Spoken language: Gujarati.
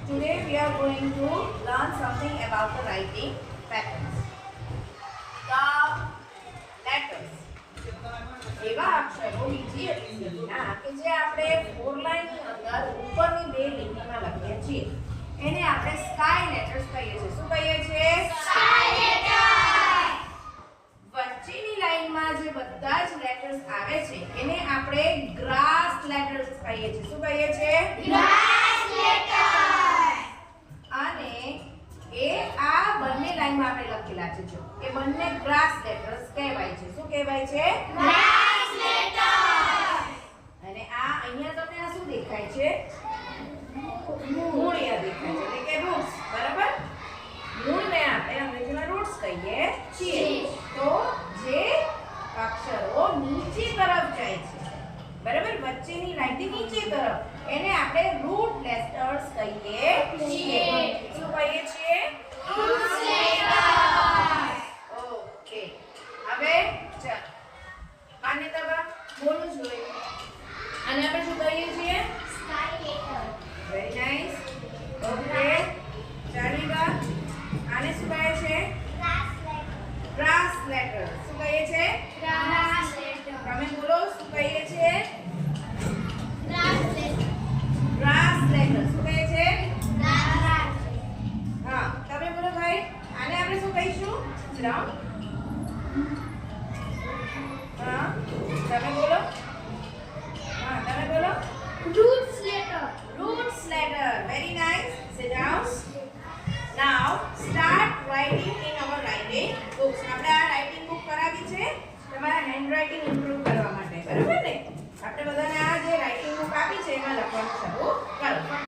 Today we are going to learn something about the writing patterns. The letters. એવા અક્ષરો બીજી લીટીના કે જે આપણે 4 લાઈનની અંદર ઉપરની બે લીટીમાં લખીએ છીએ એને આપણે સ્કાય લેટર્સ કહીએ છીએ. શું કહીએ છીએ? Sky letter. વચ્ચેની લાઈનમાં જે બધા જ લેટર્સ આવે છે એને આપણે ગ્રાસ લેટર્સ કહીએ છીએ. શું કહીએ છીએ? Grass letter. અને એ આ બંને લાઈનમાં આપણે લખેલા છે જો એ બંને ગ્રાસ લેટર્સ કહેવાય છે. શું કહેવાય છે? Grass letter. અને આ અહીંયા તમને આ શું દેખાય છે? મૂળિયા દેખાય છે એટલે કે રૂટ્સ. બરાબર? મૂળને આપણે અંગ્રેજીમાં રૂટ્સ કહીએ છીએ. તો જે અક્ષરો નીચે તરફ જાય છે બરાબર વચ્ચેની લાઈનથી નીચે તરફ એને આપણે રૂટ લેટર્સ કહીએ છીએ. શું કહીએ છીએ? Route letters. ઓકે હવે ચાલ આને તમે બોલવું જોઈએ. આને આપણે શું કહીએ છીએ? Sky letter. Very nice. Okay જાણીવા આને શું કહે છે? Grass letter. Grass letter. શું કહીએ છે? Grass letter. તમે બોલો શું કહીએ છે? Grass letter. Grass letter. શું કહે છે? ગ્રાસ. હા તમે બોલો ભાઈ આને આપણે શું કહીશું? જરાવ હા તમે બોલો. હા તમે બોલો. Roots letter. Roots letter. Very nice. Sit down. Now start writing in our writing books. આપણે આ writing book કરાવી છે તમારા હેન્ડ રાઇટિંગ ઇમ્પ્રૂવ